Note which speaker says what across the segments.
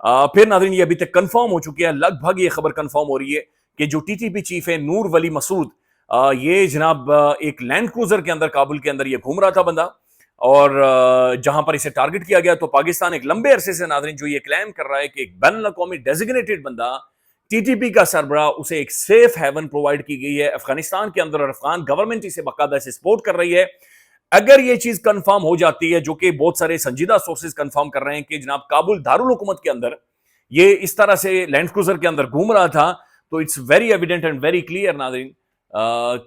Speaker 1: پھر ناظرین یہ ابھی تک کنفرم ہو چکی ہے، لگ بھگ یہ خبر کنفرم ہو رہی ہے کہ جو ٹی ٹی پی چیف ہے نور ولی مسعود، یہ جناب ایک لینڈ کروزر کے اندر کابل کے اندر یہ گھوم رہا تھا بندہ، اور جہاں پر اسے ٹارگٹ کیا گیا تو پاکستان ایک لمبے عرصے سے ناظرین جو یہ کلیم کر رہا ہے کہ ایک بین الاقوامی ڈیزیگنیٹڈ بندہ ٹی ٹی پی کا سربراہ، اسے ایک سیف ہیون پرووائڈ کی گئی ہے افغانستان کے اندر، اور افغان گورنمنٹ اسے باقاعدہ سے سپورٹ کر رہی ہے۔ اگر یہ چیز کنفرم ہو جاتی ہے، جو کہ بہت سارے سنجیدہ سورسز کنفرم کر رہے ہیں کہ جناب کابل دارالحکومت کے اندر یہ اس طرح سے لینڈ کروزر کے اندر گھوم رہا تھا، تو it's very evident and very clear ناظرین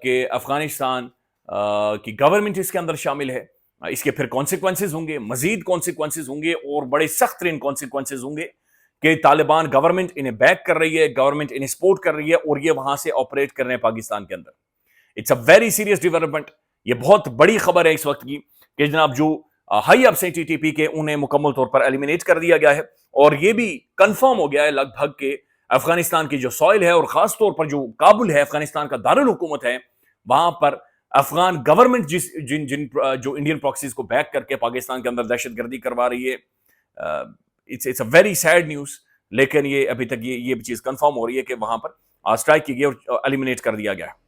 Speaker 1: کہ افغانستان کی گورنمنٹ اس کے اندر شامل ہے۔ اس کے پھر کانسیکوینسز ہوں گے، مزید کانسیکوینسز ہوں گے، اور بڑے سخت ترین کانسیکوینسز ہوں گے کہ طالبان گورنمنٹ انہیں بیک کر رہی ہے، گورنمنٹ انہیں سپورٹ کر رہی ہے، اور یہ وہاں سے آپریٹ کر رہے ہیں پاکستان کے اندر۔ It's a very serious development, یہ بہت بڑی خبر ہے اس وقت کی کہ جناب جو ہائی اپ سے ٹی ٹی پی کے انہیں مکمل طور پر ایلیمینیٹ کر دیا گیا ہے، اور یہ بھی کنفرم ہو گیا ہے لگ بھگ کہ افغانستان کی جو سوئل ہے، اور خاص طور پر جو کابل ہے افغانستان کا دارالحکومت ہے، وہاں پر افغان گورنمنٹ جو انڈین پراکسیز کو بیک کر کے پاکستان کے اندر دہشت گردی کروا رہی ہے۔ It's a very sad news, لیکن یہ ابھی تک یہ چیز کنفرم ہو رہی ہے کہ وہاں پر اسٹرائک کی گئی اور ایلیمینیٹ کر دیا گیا ہے۔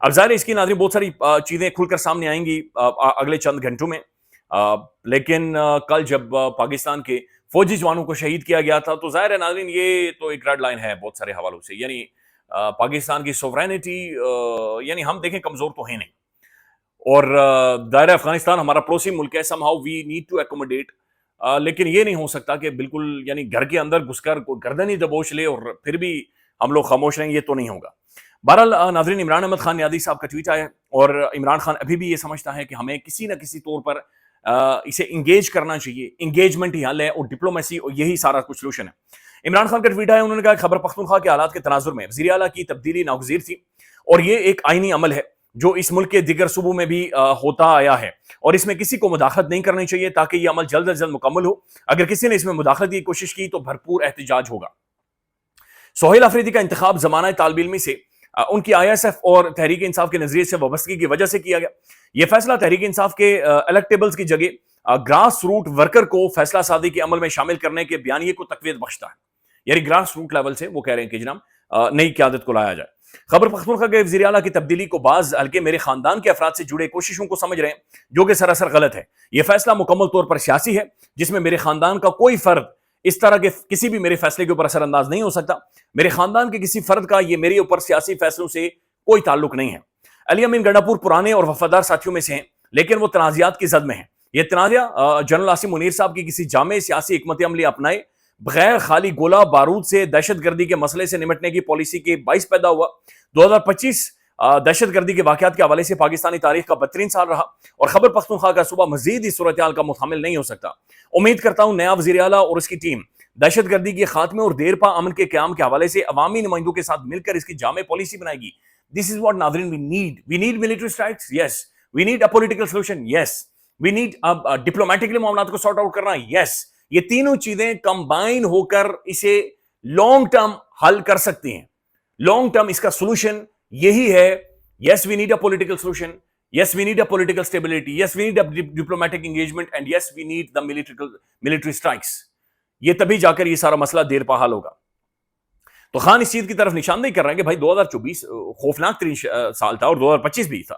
Speaker 1: اب ظاہر ہے اس کی ناظرین بہت ساری چیزیں کھل کر سامنے آئیں گی اگلے چند گھنٹوں میں، لیکن کل جب پاکستان کے فوجی جوانوں کو شہید کیا گیا تھا تو ظاہر ہے ناظرین یہ تو ایک ریڈ لائن ہے بہت سارے حوالوں سے، یعنی پاکستان کی سوورینٹی یعنی ہم دیکھیں کمزور تو ہیں نہیں، اور دائرہ افغانستان ہمارا پڑوسی ملک ہے، somehow we need to accommodate, لیکن یہ نہیں ہو سکتا کہ بالکل یعنی گھر کے اندر گھس کر گردن ہی دبوچ لے اور پھر بھی ہم لوگ خاموش رہیں، یہ تو نہیں ہوگا۔ بہرحال ناظرین عمران احمد خان نیازی صاحب کا ٹویٹ آیا ہے، اور عمران خان ابھی بھی یہ سمجھتا ہے کہ ہمیں کسی نہ کسی طور پر اسے انگیج کرنا چاہیے، انگیجمنٹ ہی حل ہے، اور ڈپلومیسی، اور یہی سارا کچھ سولوشن ہے۔ عمران خان کا ٹویٹ آیا، انہوں نے کہا خیبر پختونخوا کے حالات کے تناظر میں وزیر اعلیٰ کی تبدیلی ناگزیر تھی، اور یہ ایک آئینی عمل ہے جو اس ملک کے دیگر صوبوں میں بھی ہوتا آیا ہے، اور اس میں کسی کو مداخلت نہیں کرنی چاہیے تاکہ یہ عمل جلد از جلد مکمل ہو۔ اگر کسی نے اس میں مداخلت کی کوشش کی تو بھرپور احتجاج ہوگا۔ سہیل آفریدی کا انتخاب زمانہ طالب علمی سے ان کی آئی ایس ایف اور تحریک انصاف کے نظریے سے وابستگی کی وجہ سے کیا گیا۔ یہ فیصلہ تحریک انصاف کے الیکٹیبلز کی جگہ گراس روٹ ورکر کو فیصلہ سازی کے عمل میں شامل کرنے کے بیانیے کو تقویت بخشتا ہے، یعنی گراس روٹ لیول سے وہ کہہ رہے ہیں کہ جناب نئی قیادت کو لایا جائے۔ خیبر پختونخوا کے وزیر اعلیٰ کی تبدیلی کو بعض حلقے میرے خاندان کے افراد سے جڑے کوششوں کو سمجھ رہے ہیں، جو کہ سراسر غلط ہے۔ یہ فیصلہ مکمل طور پر سیاسی ہے، جس میں میرے خاندان کا کوئی فرد اس طرح کے کسی بھی میرے فیصلے کے اوپر اثر انداز نہیں ہو سکتا۔ میرے خاندان کے کسی فرد کا یہ میرے اوپر سیاسی فیصلوں سے کوئی تعلق نہیں ہے۔ علی امین گنڈاپور پرانے اور وفادار ساتھیوں میں سے ہیں، لیکن وہ تنازعات کی زد میں ہیں۔ یہ تنازع جنرل عاصم منیر صاحب کی کسی جامع سیاسی حکمت عملی اپنائے بغیر خالی گولہ بارود سے دہشت گردی کے مسئلے سے نمٹنے کی پالیسی کے باعث پیدا ہوا۔ 2025 دہشت گردی کے واقعات کے حوالے سے پاکستانی تاریخ کا بدترین سال رہا، اور خیبر پختونخوا کا صوبہ مزید اس صورتحال کا متحمل نہیں ہو سکتا۔ امید کرتا ہوں نیا وزیر اعلیٰ اور اس کی ٹیم دہشت گردی کے خاتمے اور دیر پا امن کے قیام کے حوالے سے عوامی نمائندوں کے ساتھ مل کر اس کی جامع پالیسی بنائے گی۔ This is what ناظرین we need. We need military strikes, yes. We need a political solution, yes. We need diplomatically معاملات کو سارٹ آؤٹ کرنا، yes. یہ تینوں چیزیں کمبائن ہو کر اسے لانگ ٹرم حل کر سکتی ہیں۔ لانگ ٹرم اس کا سولوشن یہی ہے، yes we need a political solution, yes we need a political stability, yes we need a diplomatic engagement, and yes we need the military strikes. یہ تبھی جا کر یہ سارا مسئلہ دیر پا حل ہوگا۔ تو خان اس چیز کی طرف نشاندہی کر رہے ہیں کہ بھائی 2024 خوفناک ترین سال تھا، اور 2025 بھی تھا۔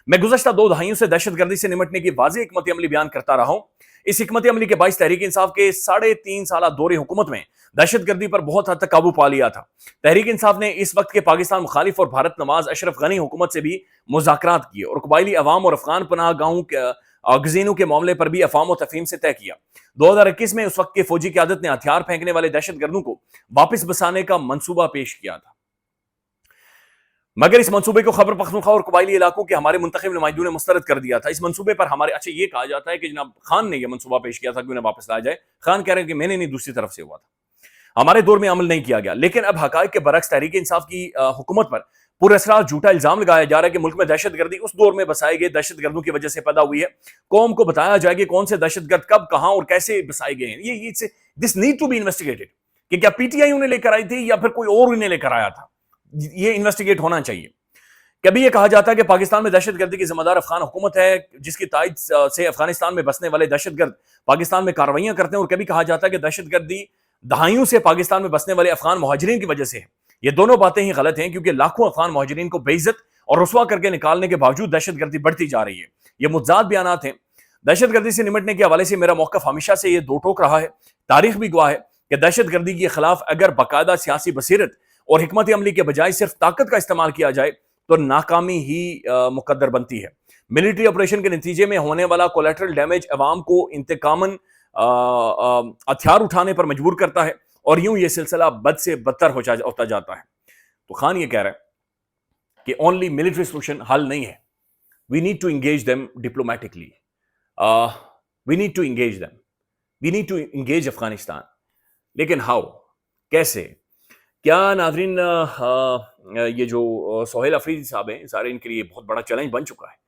Speaker 1: میں گزشتہ 2 دہائیوں سے دہشت گردی سے نمٹنے کی واضح حکمت عملی بیان کرتا رہا ہوں۔ اس حکمت عملی کے باعث تحریک انصاف کے 3.5 سالہ دور حکومت میں دہشت گردی پر بہت حد تک قابو پا لیا تھا۔ تحریک انصاف نے اس وقت کے پاکستان مخالف اور بھارت نواز اشرف غنی حکومت سے بھی مذاکرات کیے، اور قبائلی عوام اور افغان پناہ گاہوں گزینوں کے معاملے پر بھی افہام و تفہیم سے طے کیا۔ 2021 میں اس وقت کے فوجی قیادت نے ہتھیار پھینکنے والے دہشت گردوں کو واپس بسانے کا منصوبہ پیش کیا تھا، مگر اس منصوبے کو خیبر پختونخوا اور قبائلی علاقوں کے ہمارے منتخب نمائندوں نے مسترد کر دیا تھا۔ اس منصوبے پر ہمارے یہ کہا جاتا ہے کہ جناب خان نے یہ منصوبہ پیش کیا تھا کہ انہیں واپس لایا جائے۔ خان کہہ رہے ہیں کہ میں نے نہیں، دوسری طرف سے ہوا تھا، ہمارے دور میں عمل نہیں کیا گیا۔ لیکن اب حقائق کے برعکس تحریک انصاف کی حکومت پر پورے اسرار جھوٹا الزام لگایا جا رہا ہے کہ ملک میں دہشت گردی اس دور میں بسائے گئے دہشت گردوں کی وجہ سے پیدا ہوئی ہے۔ قوم کو بتایا جائے کہ کون سے دہشت گرد کب، کہاں اور کیسے بسائے گئے ہیں۔ This need to be investigated, کہ کیا پی ٹی آئی انہیں لے کر آئی تھی یا پھر کوئی اور انہیں لے کر آیا تھا، یہ انویسٹیگیٹ ہونا چاہیے۔ کبھی یہ کہا جاتا ہے کہ پاکستان میں دہشت گردی کی ذمہ دار افغان حکومت ہے، جس کی تائید سے افغانستان میں بسنے والے دہشت گرد پاکستان میں کارروائیاں کرتے ہیں، اور کبھی کہا جاتا ہے کہ دہشت گردی دہائیوں سے پاکستان میں بسنے والے افغان مہاجرین کی وجہ سے ہے. یہ دونوں باتیں ہی غلط ہیں کیونکہ لاکھوں افغان مہاجرین کو بے عزت اور رسوا کر کے نکالنے کے باوجود دہشت گردی بڑھتی جا رہی ہے. یہ متضاد بیانات ہیں. دہشت گردی سے نمٹنے کے حوالے سے میرا موقف ہمیشہ سے یہ دو ٹوک رہا ہے. تاریخ بھی گواہ ہے کہ دہشت گردی کے خلاف اگر باقاعدہ سیاسی بصیرت اور حکمت عملی کے بجائے صرف طاقت کا استعمال کیا جائے تو ناکامی ہی مقدر بنتی ہے. ملٹری آپریشن کے نتیجے میں ہونے والا کولیٹرل ڈیمیج عوام کو انتقاماً ہتھیار اٹھانے پر مجبور کرتا ہے اور یوں یہ سلسلہ بد سے بدتر ہوتا جاتا ہے. تو خان یہ کہہ رہا ہے کہ اونلی ملٹری سولوشن حل نہیں ہے. We need to engage them diplomatically. We need to engage them. We need to engage Afghanistan. لیکن ہاؤ؟ کیسے؟ کیا ناظرین یہ جو سہیل افریدی صاحب ہیں سارے ان کے لیے بہت بڑا چیلنج بن چکا ہے.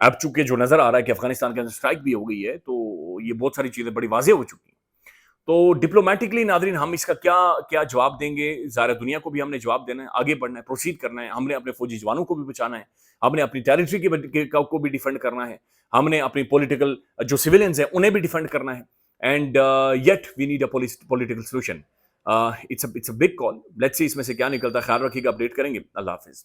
Speaker 1: اب چونکہ جو نظر آ رہا ہے کہ افغانستان کے اندر اسٹرائک بھی ہو گئی ہے تو یہ بہت ساری چیزیں بڑی واضح ہو چکی ہیں. تو ڈپلومیٹکلی ناظرین ہم اس کا کیا جواب دیں گے؟ ظاہر دنیا کو بھی ہم نے جواب دینا ہے، آگے بڑھنا ہے، پروسیڈ کرنا ہے. ہم نے اپنے فوجی جوانوں کو بھی بچانا ہے، ہم نے اپنی ٹیریٹری کو بھی ڈیفینڈ کرنا ہے، ہم نے اپنی پولیٹیکل جو سویلینز ہیں انہیں بھی ڈیفینڈ کرنا ہے. And yet we need a political solution. It's a big call. Let's see اس میں سے کیا نکلتا ہے. خیال رکھیے گا، اپڈیٹ کریں گے. اللہ حافظ.